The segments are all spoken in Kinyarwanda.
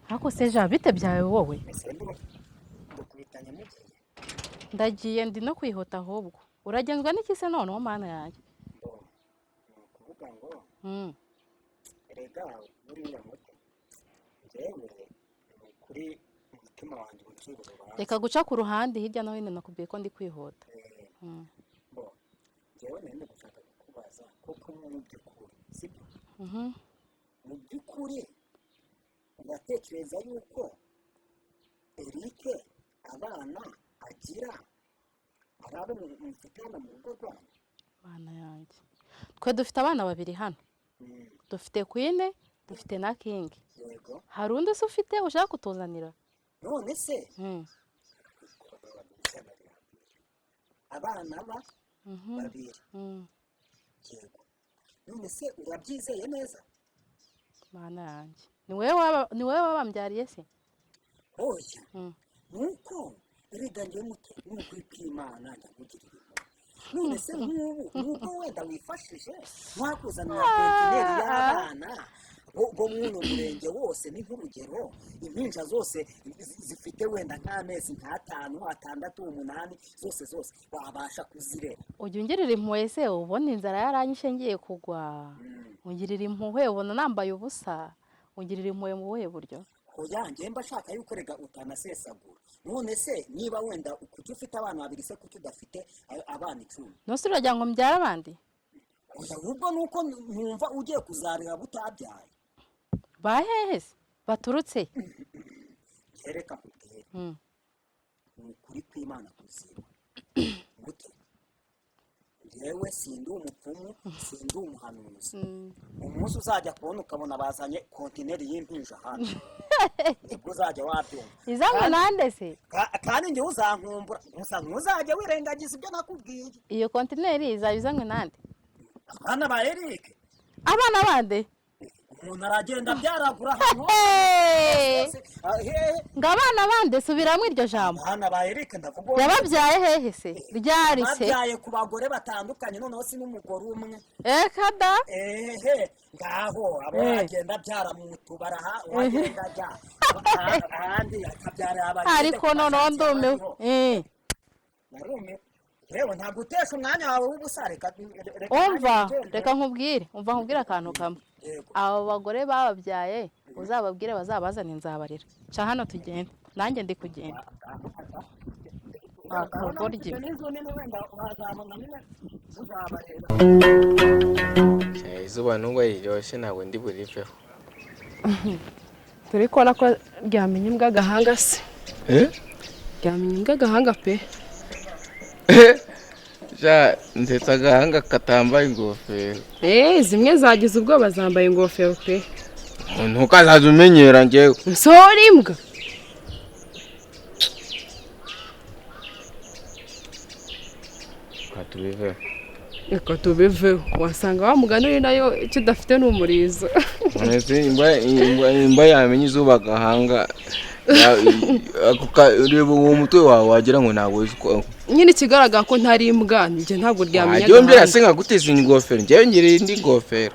Ako seja bite byawe wowe ndagiye ndi no kwihuta ahubwo uragenzwa n'iki se none mana yanjye kuvuga ngo rega buriya muto njyewe kuri umutima wanjye ucurura reka guca ku ruhande hirya no hino nakubwiye ko ndi kwihuta njyewe nende gushaka kukubaza kuko mu by'ukuri sibyo mu by'ukuri uratekereza yuko Eric abana agira ari abo mufitana mu rugo rwanyu? Bana yanjye twe dufite abana babiri hano dufite Queen dufite na King. Yego hari undi se ufite ushaka kutuzanira? None se abana babiri yego none se urabyizeye neza? Bana yanjye ni wewe wabambyariye se? Oya nuko erega njye muto nuko kwimana ndakugirira none se nuko wenda wifashije wakuzanira kontineri y'abana bo muno murenge wose ni nk'urugero impinja zose zifite wenda nk'amezi nk'atanu atandatu umunani zose wabasha kuzirera. Ujya ungirira impuhwe se ubona inzara yaranyishe ngiye kugwa ungirira impuhwe ubona nambaye ubusa ungirira impuhwe mu buhe buryo? Oya njye mba shaka yuko rega utanasesagura none se niba wenda kuki ufite abana babiri se kuki udafite abana 10? Nose uragira ngo mbyara abandi? Oya ubwo nuko numva ugiye kuzarira butabyaye. Bahehe se baturutse? Yereka kubwira kuri kwimana kuzira gute yewe sindi umupfumu sindi umuhanuzi umunsi uzajya kubona ukabona bazanye kontineri y'impinja hano nibwo uzajya wabyumva izamwe nande se kandi njye uzankumbura gusa ntuzajya wirengagiza ibyo nakubwiye. Iyo kontineri izabizanywe nande? Abana ba Eric. Abana bande? Umuntu aragenda byaragura hano ngo abana bande subiramo iryo jambo. Abana ba Eric ndavuga yababyaye hehe se ryari se? Babyaye ku bagore batandukanye noneho si n'umugore umwe. Kada ngaho abo bagenda byara mu tubara wagenda ajya ahandi akabyara abagende ariko noneho ndumiwe narume yewe ntabwo utesha umwanya wawe w'ubusare reka nkubwire akantu kamwe abo bagore bababyaye uzababwire bazabazana inzabarira ca hano tugende nanjye ndi kugenda akagorye izuba nubwo riryoshye ntabwo ndi buriveho turi kubona ko ryamenye imbwa agahanga se ryamenye imbwa agahanga pe ndetse agahanga katambaye ingofero zimwe zagize ubwoba zambaye ingofero pe ntukazaze umenyera njyewe nsohora imbwa reka tubiveho wasanga wa mugani uri nayo icyo udafite ni umurizo imba yamenye izuba agahanga ureba uwo mutwe wawe wagira ngo ntabwo uzi uko nyine ikigaragara ko ntari imbwa njye ntabwo ryamenya agahanga njyewe mbere nkaguteza ingofero njyewe ngiriye indi ngofero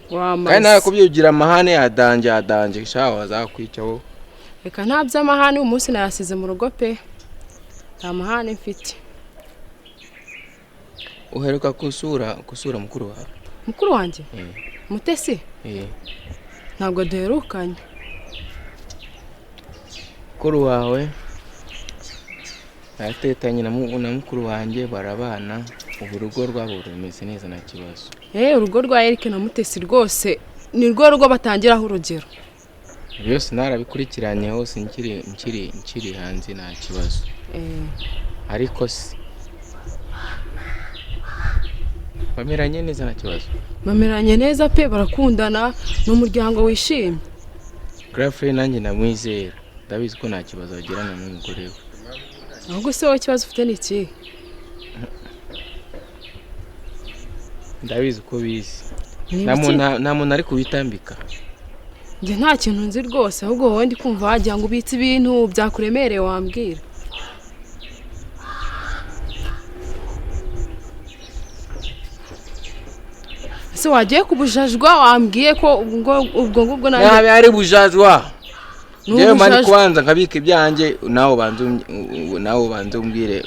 kandi nawe kubyigira amahane yadanje shaho azakwicaho. Reka nta by'amahane umunsi nayasize mu rugo pe nta mahane mfite. Uheruka kusura mukuru wanjye Mutesi ntabwo duherukanye. Mukuru wawe yatetanye na mukuru wanjye barabana ubu rugo rwabo rumeze neza nta kibazo. Urugo rwa Eric na Mutesi rwose ni rwo rugo batangiraho urugero. Byose narabikurikiranye hose nkiri hanze nta kibazo. Ariko se bameranye neza nta kibazo. Bameranye neza pe barakundana n'umuryango wishimye. Girlfriend nanjye namwizera ndabizi ko nta kibazo agirana n'umugore we. Ahubwo se wowe ikibazo ufite ni iki? Ndabizi ko bizi nta muntu ari kubitambika. Njye nta kintu nzi rwose ahubwo wowe ndi kumva wagira ngo ubitse ibintu byakuremereye wambwira. se wagiye kubujajwa wambwiye ko ubwo ngubwo nabe ari bujajwa njyewe mani kubanza nkabika ibyanjye nawe banze umbwire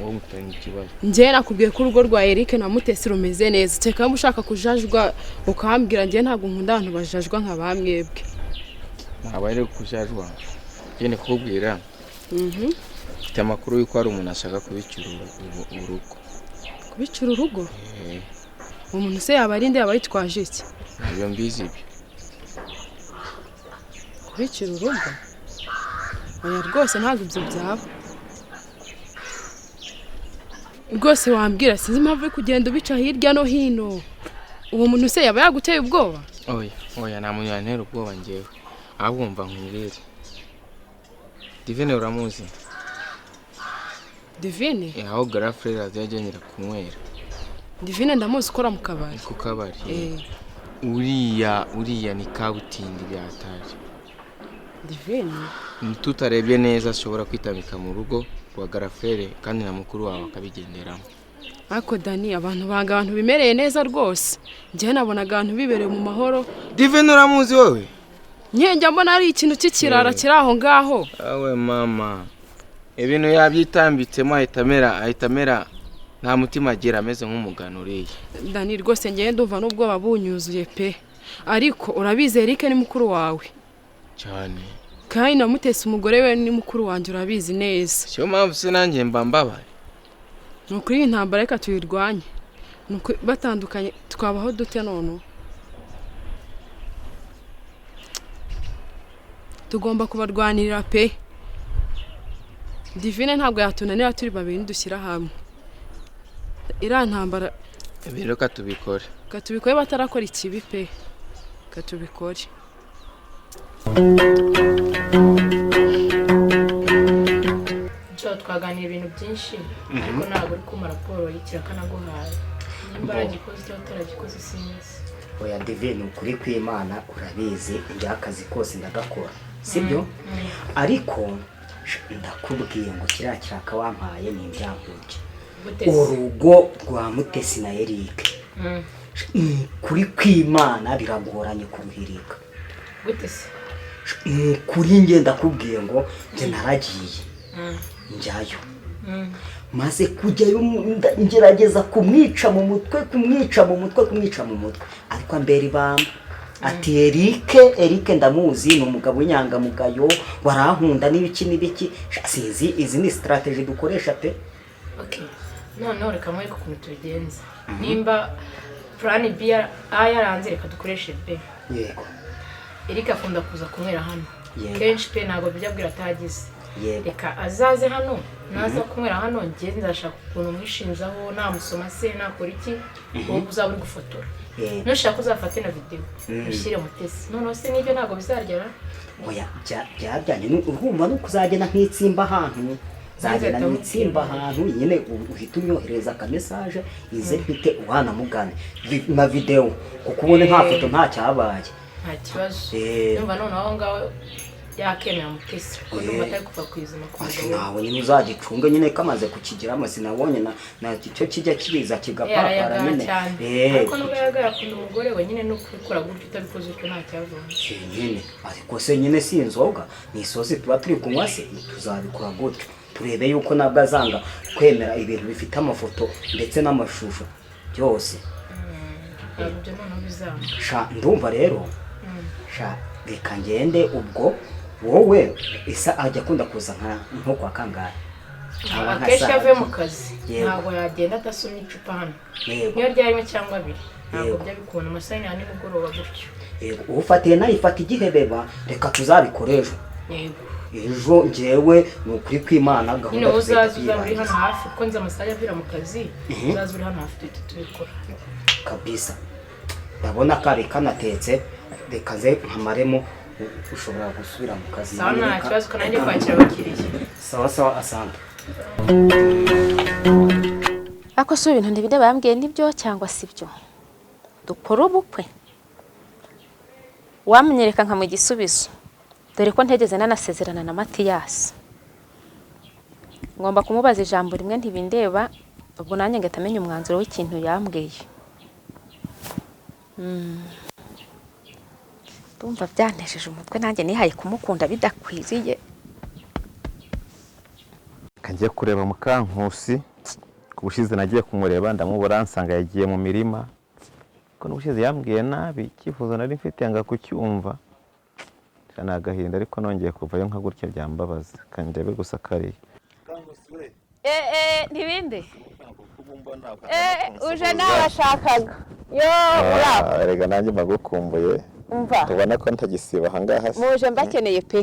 wowe mutanye ikibazo. Njye nakubwiye ko urugo rwa Eric na Mutesi rumeze neza cyeka mushaka kujajwa ukambwira njye ntabwo nkunda abantu bajajwa nka bamwebwe. Ntabwo ari kujajwa njye kukubwira mfite amakuru yuko hari umuntu ashaka kubicura urugo. Kubicura urugo? Umuntu se yaba ari nde yaba yitwaje iki? Ntabyo mbizi ibyo. Kubicura urugo? Oya rwose ntabwo ibyo byaba. Rwose wambwira sinzi impamvu kugenda ubica hirya no hino. Uwo muntu se yaba yaguteye ubwoba? Oya nta muntu yantera ubwoba njyewe. Ahubwo mva nkubwire. Divine uramuzi? Divine? Aho girlfriend azajyanira kunywera. Divine ndamuzi ukora mu kabari. Ku kabari. Uriya ni kabutindi byataje. Divine? Tutarebye neza ashobora kwitamika mu rugo rwa girlfriend kandi na mukuru wawe akabigenderamo. Ako Dani abantu bimereye neza rwose. Njye nabonaga abantu bibereye mu mahoro. Divine uramuzi wowe? Njye mbona ari ikintu cy'ikirara kiraho ngaho. Awe mama. Ibintu yabyitambitsemo ahitamera nta mutima agira ameze nk'umugano uriye. Dani rwose njye ndumva n'ubwo babunyuzuye pe. Ariko urabizi Eric ni mukuru wawe. Cyane. Kandi na Mutesi umugore we ni mukuru wanjye urabizi neza. Cyo mpamvu se nanjye mbambabaye. Nukuri intambara reka tuyirwanye. Nuko batandukanye twabaho dute none. Tugomba kubarwanirira pe. Divine ntabwo yatunanira turi babiri ndushyira hamwe. Ntambara ibintu katubikore. Katubikore batarakora ikibi pe. Katubikore. Twaganira ibintu byinshi ariko ntabwo uri kuma raporo y'ikiraka nimbara gikoze cyo taragikoze sinzi. Oya Divine ukuri kw'Imana urabizi njya akazi kose ndagakora sibyo ariko ndakubwiye ngo kiraka wampaye ni ibyambuke urugo rwa Mutesi na Eric kuri kw'Imana biragoranye kuruhirika Mutesi kuri njye ndakubwiye ngo njye naragiye njyayo maze kujyayo ngerageza kumwica mu mutwe ariko ambera ibamba ati Eric ndamuzi ni umugabo w'inyangamugayo warankunda n'ibiki sinzi izi ni strategy dukoresha pe. Okay none reka mwe ko kuntu tubigenza nimba plan B yaranze reka dukoreshe B. Yego Eric akunda kuza kunywera hano kenshi pe ntago byabwira atagize. Reka azaze hano naza kunywera hano ngiye ndashaka ukuntu mwishinzaho namusoma se nakora iki wowe uzaburi gufotora nushaka uzafate na video ushyire Mutesi none se nibyo ntago bizaryara. Oya byajyanye urumva no kuzagena nk'itsimba ahantu zagena n'itsimba ahantu nyine uhita unyohereza ka message ize bite uhana mugane na video kuko ubone nta foto nta cyabaye nta kibazo numva none aho ngaho yakemera Mutesi ko ndumva atari kuva kwizima ku mugabo nawe nyine uzagicunga nyine kamaze kukigira amasi nabonye na cyo kijya kibiza kigapapara nyine ariko nubwo yakunda umugore we nyine no kubikora gutyo utabikoze uko nta cyavunye nyine ariko se nyine si inzoga ni isosi tuba turi kunywa se tuzabikora gutyo turebe yuko nabwo azanga kwemera ibintu bifite amafoto ndetse n'amashusho byose ibyo none bizanga sha ndumva rero sha reka ngende ubwo wowe isa ajya akunda kuza nko kwa kangahe akenshi avuye mu kazi ntabwo yagenda adasomye icupa hano niyo ryarimo cyangwa abiri ntabwo bijya bikunda amasayini ya nimugoroba gutyo ufatiye nayifata igihebeba reka tuzabikoresha ejo njyewe ni ukuri kw'Imana gahunda uzaza uri hano hafi kuko nzi amasaha avira mu kazi uzaza uri hano hafi tubikora kabisa ndabona kari kanatetse reka ze nkamaremo ushobora gusubira mu kazi sawa nta kibazo kanajye kwakira abakiriya sawa asante. Ako so ibintu ndibide bambwiye nibyo cyangwa sibyo dukora ubukwe wamenyereka nka mu gisubizo dore ko ntegeze nanasezerana na Matiyasi ngomba kumubaza ijambo rimwe ntibindeba ubwo nanjye ngatamenya umwanzuro w'ikintu yambwiye. ndumva byantejeje umutwe nanjye nihaye kumukunda bidakwiriye. kangiye kureba Mukankusi kubushize nagiye kumureba ndamubura nsanga yagiye mu mirima ko n'ubushize yambwiye nabi cyifuzo nari mfite yanga kucyumva cyane agahinda ariko nongeye kuvayo nka gutya byambabaza kandebe gusa kariye ntibinde uje nabashakaga yo uraba rega nanjye magukumbuye umva tubona ko ntagisiba ahangaha muje mbakeneye pe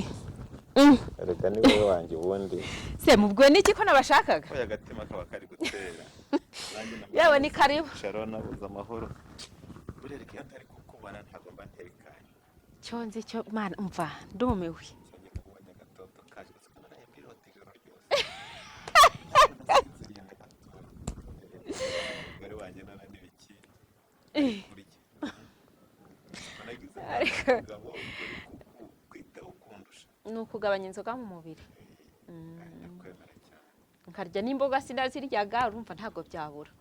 rega ni wowe wanjye ubundi se mubwo niki ko nabashakaga oya agatima kaba kari gutera yawe ni karibu Sharona buza amahoro burereke yatari kukubana ntago mba nterekaye cyonzi cyo mana umva ndumiwe ni ukugabanya inzoga mu mubiri nkarya n'imboga sinaziryaga urumva ntabwo byabura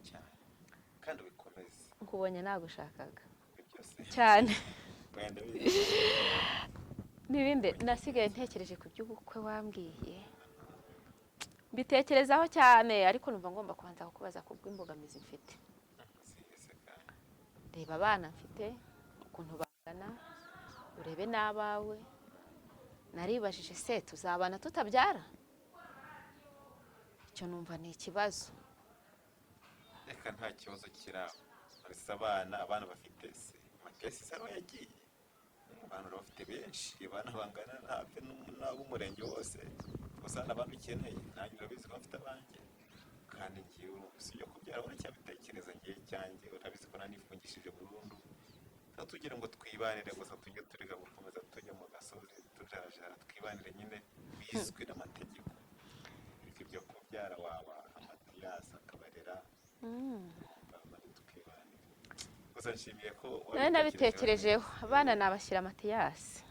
kandi bikomeze nkubonye nagushakaga cyane n'ibindi nasigaye ntekereje ku by'ubukwe wambwiye mbitekerezaho cyane ariko numva ngomba kubanza kukubaza ku bw'imbogamizi mfite reba abana mfite ukuntu bangana urebe n'abawe naribajije se tuzabana tutabyara icyo numva ni ikibazo reka nta kibazo kiraba arisa abana bafite se Matesi saro yagiye abantu bafite benshi abana bangana ntape n'ab'umurenge wose usana abantu ukeneye nanjye urabizi ko bafite abanjye kandi ngiye usibye kubyara uracyabitekereza ngiye cyanjye urabizi ko nanifungishije burundu tugira ngo twibanire gusa tujye turiga gukomeza tujya mu gasozi tujarajara twibanire nyine bizwi n'amategeko ibyo kubyara waba Matiyasi akabarera tukibanire gusa nshimiye ko nari nabitekerejeho abana nabashyira Matiyasi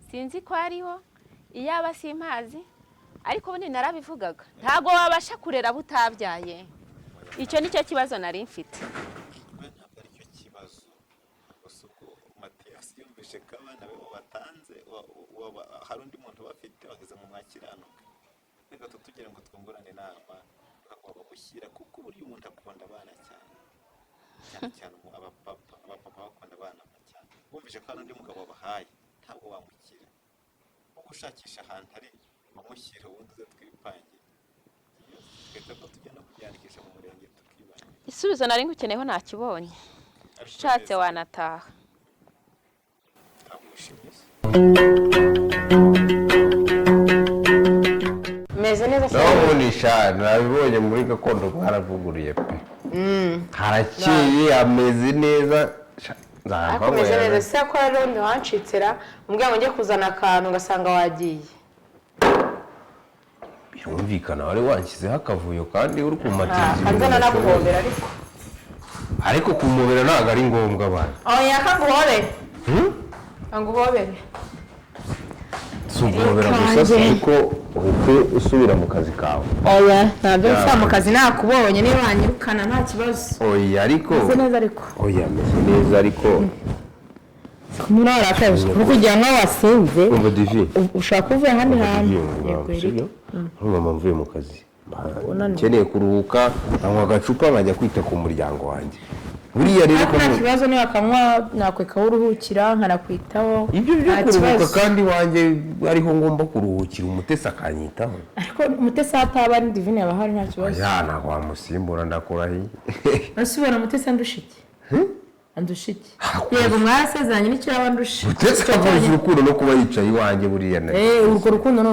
sinzi ko ariho iyaba simpazi ariko ubundi narabivugaga ntabwo wabasha kurera butabyaye icyo nicyo kibazo nari mfite abana be batanze hari undi muntu bafite bageze mu mwakiranuka reka tutugira ngo twungurane inama bakaba gushyira kuko buri umuntu akunda abana cyane abapapa bakunda abana cyane bumvise ko hari undi mugabo bahaye ntabwo wamukira kuko ushakisha ahantu ari bamushyira ubundi uze twipangira twita ko tugenda kubyandikisha mu murenge tukibana isubizo nari ngukeneyeho nakibonye ushatse wanataha meze neza cyane nabibonye muri gakondo haravuguruye pe harakeye ameze neza akomeze neza se ko rero ndi wancitsera umbwira ngo njye kuzana akantu ugasanga wagiye birumvikana wari wanshyizeho akavuyo kandi uri kumatiriza kanzana naguhobera ariko kumubera ntabwo ari ngombwa abana oya kaguhobere anguhobere si uguhobera gusa kuko uhite usubira mu kazi kawe oya ntabwo nsa mu kazi nakubonye niba wanyirukana nta kibazo oya ariko meze neza ariko oya meze neza ariko muri ora akazi kugira ngo wasinze umva divi ushaka kuvuga handi hantu mama mvuye mu kazi nkeneye kuruhuka anywa agacupa nkajya kwita ku muryango wanjye buriya rero ko nta kibazo niba akanywa nakweka uruhukira nkanakwitaho ibyo byo kuruhuka kandi wanjye ariho ngomba kuruhukira umutesi akanyitaho ariko umutesi ataba ari divine yaba hari nta kibazo ya ntabwo wamusimbura ndakurahiye asubira umutesi andushike andushike yego mwasezeranye n'icyo abandusha umutesi akavuza urukundo no kuba yicaye iwanjye buriya na urwo rukundo no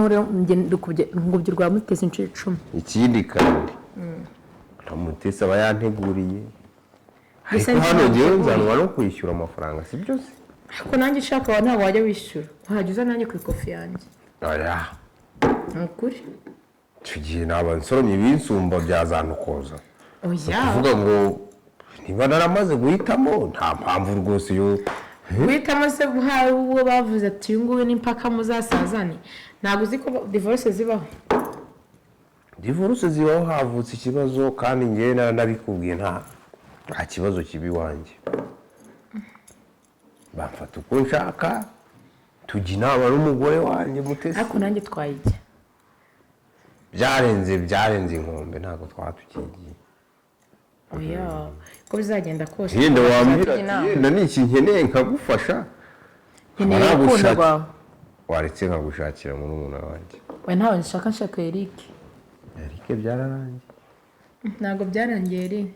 ngubye rwa mutesi inshuro 10 ikindi kandi umutesi aba yanteguriye ariko hano ngewe nzanwa no kwishyura amafaranga si byo se ariko nanjye ushaka wa ntabwo wajya wishyura wahajya nanjye ku ikofi yanjye oya ni ukuri icyo gihe naba nsoromye ibinsumba byazanukoza oya kuvuga ngo niba naramaze guhitamo nta mpamvu rwose yo guhitamo se buhaye uwo bavuze ati uyu nguyu n'impaka muzasazane ntabwo uzi ko divorce zibaho divorce zibaho havutse ikibazo kandi ngewe nabikubwiye nta nta kibazo kibi wanjye bamfata uko nshaka tujya inama n'umugore wanjye Mutesi ariko nanjye twayijya byarenze inkombe ntabwo twatukigiye oya ko bizagenda kose yenda wambwira yenda ni iki nkeneye nkagufasha nkeneye urukundo rwawe waretse nkagushakira muri umuntu wanjye we ntawe nshaka Eric byararangiye ntabwo byarangiye Eric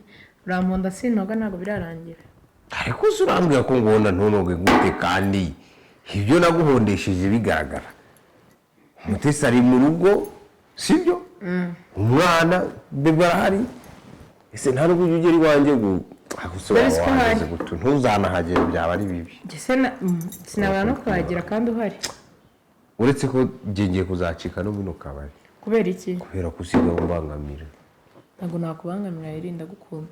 uramonda sintoga ntabwo birarangira ariko urambwira ko ngona ntunoge gute kandi ibyo naguhondesheje bigaragara Mutesi ari mu rugo sibyo umwana bebe arahari ese nta nubwo ugera iwanjye ntuzanahagere byaba ari bibi sinabona no kuhagera kandi uhari uretse ko ngiye kuzacika no bino kabari kubera iki kubera ko usigaye umbangamira ntabwo nakubangamira yirinda gukunda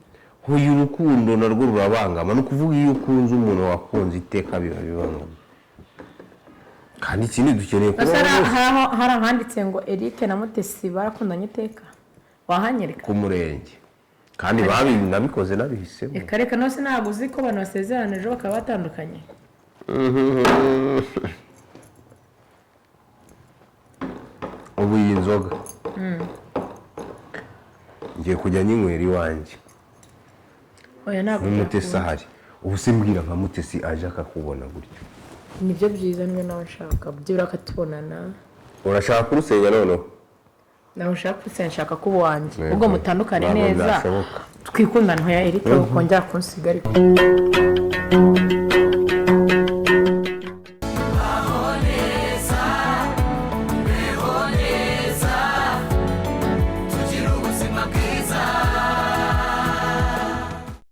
uyu urukundo narwo rurabangama no kuvuga iyo ukunze umuntu wakunze iteka biba bibangama kandi ikindi dukeneye kuba hari ahanditse ngo Eric na Mutesi barakundanye iteka wahanyereka ku murenge kandi nabikoze nabihisemo reka nose ntabwo uzi ko abantu basezeranije bakaba batandukanye ubu iyi nzoga ngiye kujya nyinywera iwanjye oya ntabwo Mutesi ahari ubu se mbwira nka Mutesi aje akakubona gutyo nibyo byiza niyo nawe nshaka byibura akatubonana urashaka kurusenya noneho nawe ushaka kurusenya nshaka kuba wanjye ubwo mutandukane neza twikundane hoya Eric ukongera kunsiga ariko